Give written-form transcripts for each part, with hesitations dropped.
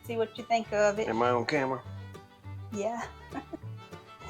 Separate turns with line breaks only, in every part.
See what you think of it.
Am I on camera?
Yeah.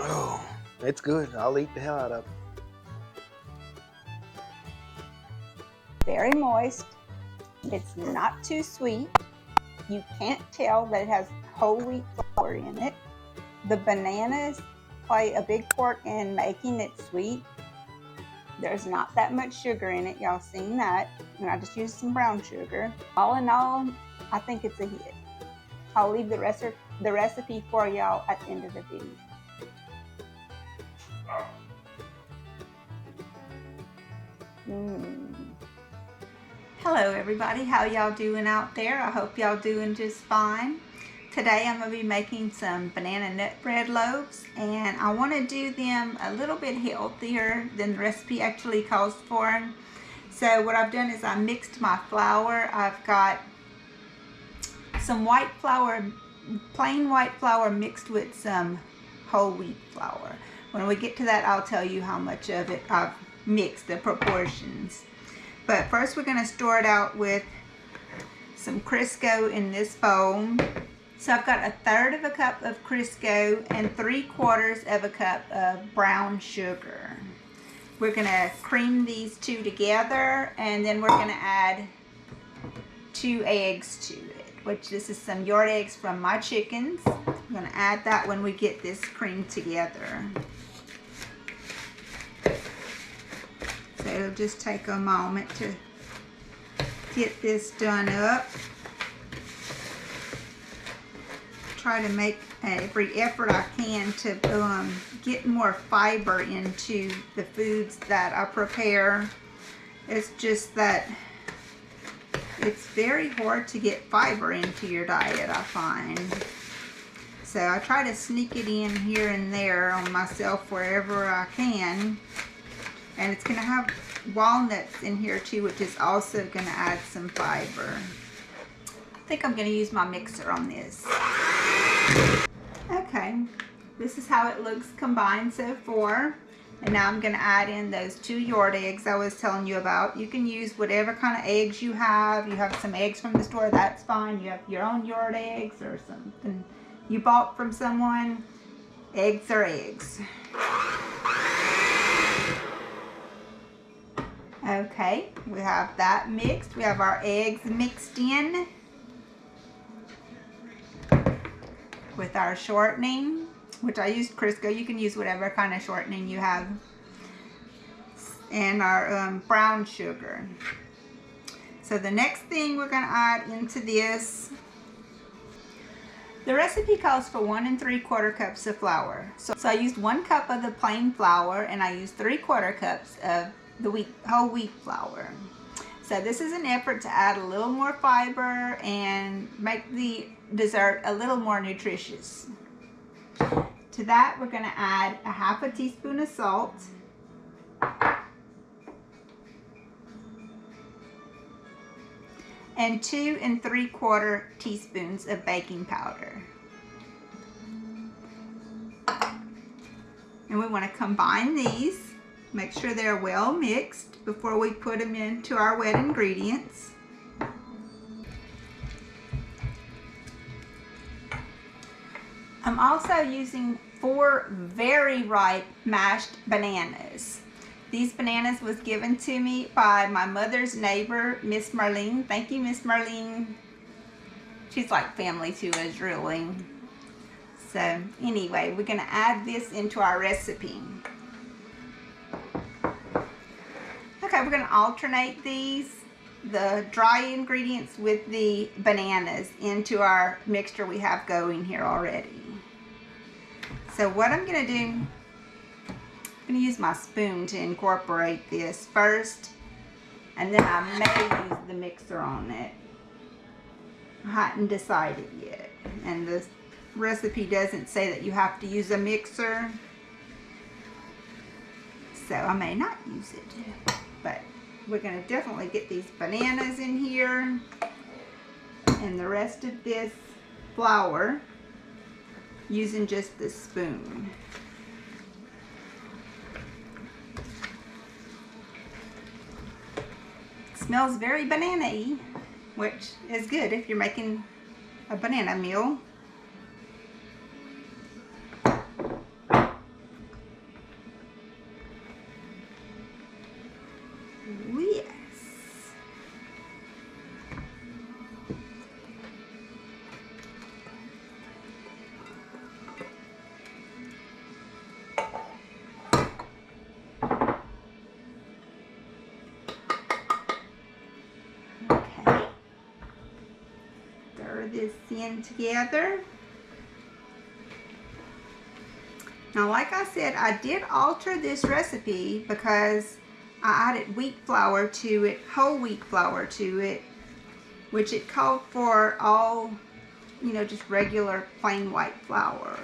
Oh, it's good. I'll eat the hell out of it.
Very moist. It's not too sweet. You can't tell that it has whole wheat flour in it. The bananas play a big part in making it sweet. There's not that much sugar in it. Y'all seen that. And I just used some brown sugar. All in all, I think it's a hit. I'll leave the recipe for y'all at the end of the video. Hello everybody, how y'all doing out there? I hope y'all doing just fine. Today I'm going to be making some banana nut bread loaves, and I want to do them a little bit healthier than the recipe actually calls for. So what I've done is I mixed my flour. I've got some white flour, plain white flour mixed with some whole wheat flour. When we get to that, I'll tell you how much of it I've mixed, the proportions. But first we're going to store it out with some Crisco in this bowl. So I've got 1/3 cup of Crisco and 3/4 cup of brown sugar. We're going to cream these two together, and then we're going to add 2 eggs to it, which this is some yard eggs from my chickens. I'm going to add that when we get this creamed together. So it'll just take a moment to get this done up. Try to make every effort I can to get more fiber into the foods that I prepare. It's just that it's very hard to get fiber into your diet, I find. So I try to sneak it in here and there on myself wherever I can. And it's going to have walnuts in here too, which is also going to add some fiber. I think I'm going to use my mixer on this. Okay, this is how it looks combined so far. And now I'm going to add in those 2 yard eggs I was telling you about. You can use whatever kind of eggs you have. You have some eggs from the store, that's fine. You have your own yard eggs or something you bought from someone. Eggs are eggs. Okay, we have that mixed. We have our eggs mixed in with our shortening, which I used Crisco. You can use whatever kind of shortening you have. And our brown sugar. So the next thing we're going to add into this, the recipe calls for 1 3/4 cups of flour. So I used 1 cup of the plain flour, and I used 3/4 cups of the whole wheat flour. So this is an effort to add a little more fiber and make the dessert a little more nutritious. To that we're going to add 1/2 teaspoon of salt, and 2 3/4 teaspoons of baking powder. And we want to combine these. Make sure they're well mixed before we put them into our wet ingredients. I'm also using 4 very ripe mashed bananas. These bananas was given to me by my mother's neighbor, Miss Marlene. Thank you, Miss Marlene. She's like family to us, really. So anyway, we're going to add this into our recipe. Okay, we're going to alternate the dry ingredients with the bananas into our mixture we have going here already. So what I'm going to do, I'm going to use my spoon to incorporate this first, and then I may use the mixer on it. I hadn't decided yet, and the recipe doesn't say that you have to use a mixer, so I may not use it. But we're going to definitely get these bananas in here and the rest of this flour using just the spoon. It smells very banana-y, which is good if you're making a banana meal. Yes. Okay. Stir this in together. Now, like I said, I did alter this recipe because I added wheat flour to it, whole wheat flour to it, which it called for all, you know, just regular plain white flour.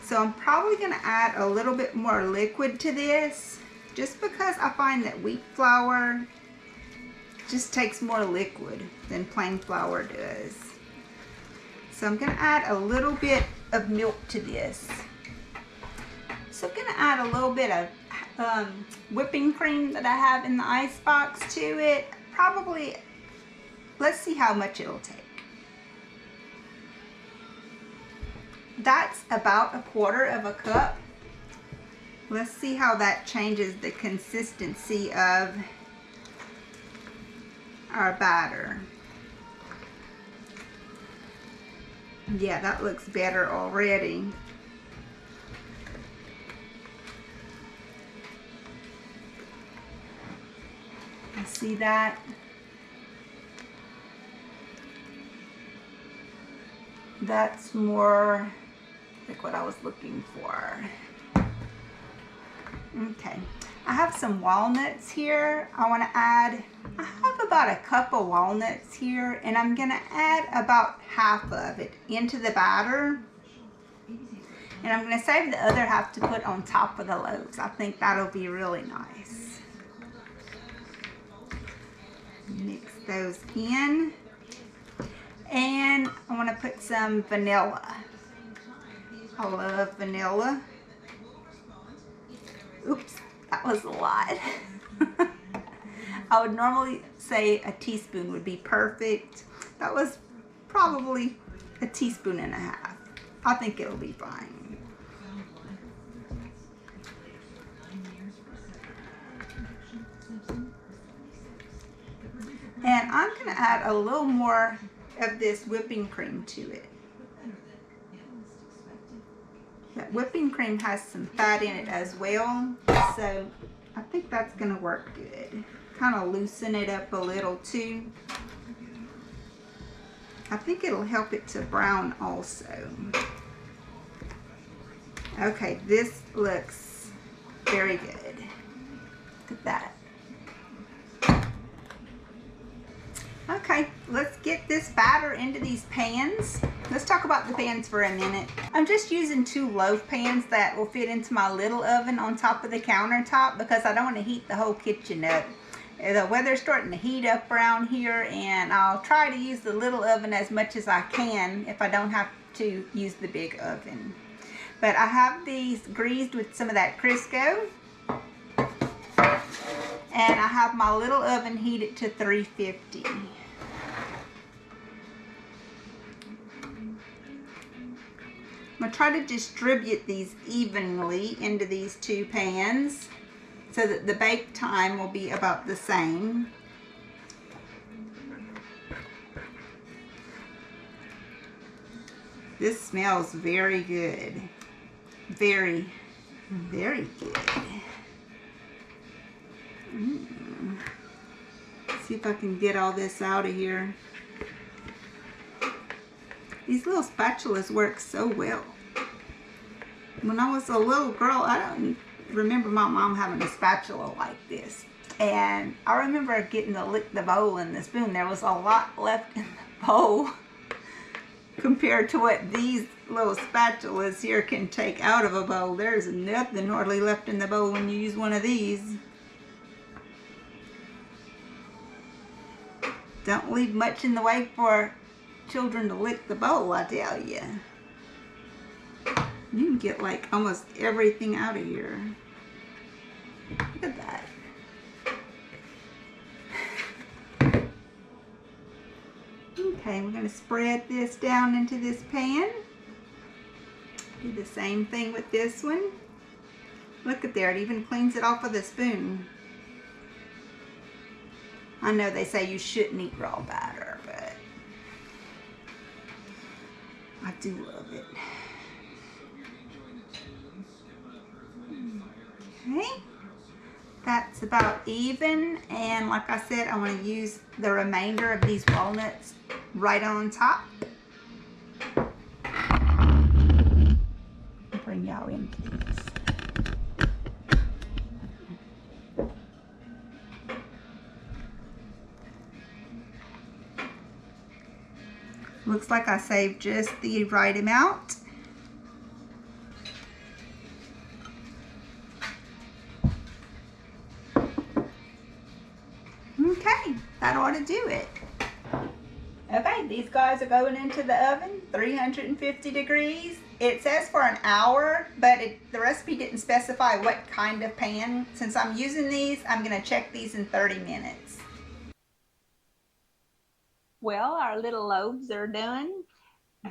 So I'm probably going to add a little bit more liquid to this, just because I find that wheat flour just takes more liquid than plain flour does. So I'm going to add a little bit of milk to this. So I'm going to add a little bit of whipping cream that I have in the ice box to it. Probably, let's see how much it'll take. That's about 1/4 cup. Let's see how that changes the consistency of our batter. Yeah, that looks better already. See that? That's more like what I was looking for. Okay, I have some walnuts here. I have about 1 cup of walnuts here, and I'm gonna add about half of it into the batter. And I'm gonna save the other half to put on top of the loaves. I think that'll be really nice. Mix those in. And I want to put some vanilla. I love vanilla. Oops, that was a lot. I would normally say a teaspoon would be perfect. That was probably 1.5 teaspoons. I think it'll be fine. And I'm going to add a little more of this whipping cream to it. That whipping cream has some fat in it as well, so I think that's going to work good. Kind of loosen it up a little too. I think it'll help it to brown also. Okay, this looks very good. Look at that. Okay, let's get this batter into these pans. Let's talk about the pans for a minute. I'm just using 2 loaf pans that will fit into my little oven on top of the countertop because I don't want to heat the whole kitchen up. The weather's starting to heat up around here, and I'll try to use the little oven as much as I can if I don't have to use the big oven. But I have these greased with some of that Crisco. And I have my little oven heated to 350. I'm going to try to distribute these evenly into these 2 pans so that the bake time will be about the same. This smells very good. Very, very good. See if I can get all this out of here. These little spatulas work so well. When I was a little girl, I don't remember my mom having a spatula like this. And I remember getting to lick the bowl and the spoon. There was a lot left in the bowl compared to what these little spatulas here can take out of a bowl. There's nothing hardly left in the bowl when you use one of these. Don't leave much in the way for children to lick the bowl, I tell you. You can get like almost everything out of here. Look at that. Okay, we're going to spread this down into this pan. Do the same thing with this one. Look at there, it even cleans it off with a spoon. I know they say you shouldn't eat raw batter, but I do love it. Okay, that's about even, and like I said, I want to use the remainder of these walnuts right on top. I'll bring y'all into this. Looks like I saved just the right amount. Okay, that ought to do it. Okay, these guys are going into the oven, 350 degrees. It says for an hour, but the recipe didn't specify what kind of pan. Since I'm using these, I'm gonna check these in 30 minutes. Well, our little loaves are done.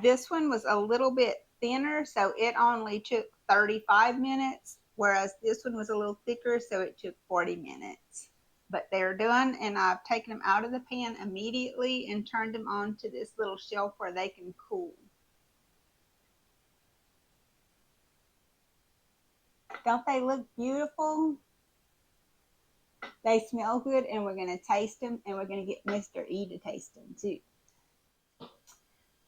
This one was a little bit thinner, so it only took 35 minutes, whereas this one was a little thicker, so it took 40 minutes. But they're done, and I've taken them out of the pan immediately and turned them onto this little shelf where they can cool. Don't they look beautiful? They smell good, and we're going to taste them, and we're going to get Mr. E to taste them too.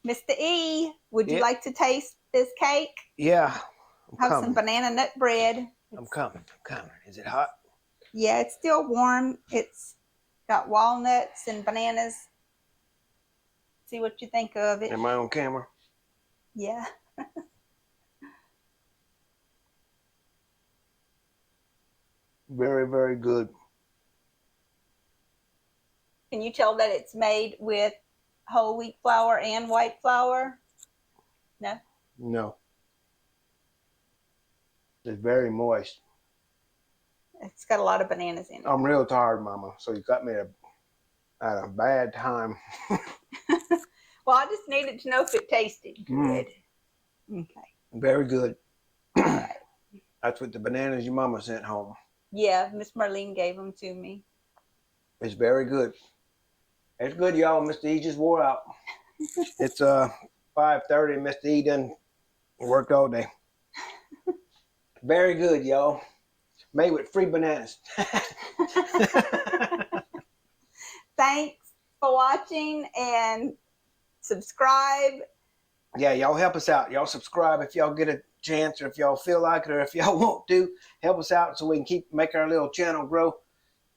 Mr. E, would you like to taste this cake?
Yeah, I'm
Have some banana nut bread.
I'm coming. Is it hot?
Yeah, it's still warm. It's got walnuts and bananas. See what you think of it.
Am I on camera?
Yeah.
Very, very good.
Can you tell that it's made with whole wheat flour and white flour? No?
No. It's very moist.
It's got a lot of bananas in it.
I'm real tired, Mama, so you got me at a bad time.
Well, I just needed to know if it tasted good. Okay.
Very good.
All right.
That's what the bananas your mama sent home.
Yeah, Miss Marlene gave them to me.
It's very good. It's good, y'all. Mr. E just wore out. It's 5:30. Mr. E done worked all day. Very good, y'all. Made with free bananas.
Thanks for watching and subscribe.
Yeah, y'all help us out. Y'all subscribe if y'all get a chance, or if y'all feel like it, or if y'all want to. Help us out so we can make our little channel grow.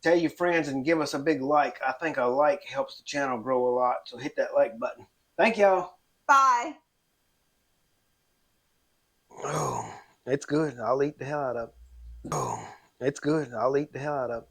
Tell your friends and give us a big like. I think a like helps the channel grow a lot, so hit that like button. Thank y'all.
Bye.
Oh, it's good. I'll eat the hell out of it. Oh, it's good. I'll eat the hell out of it.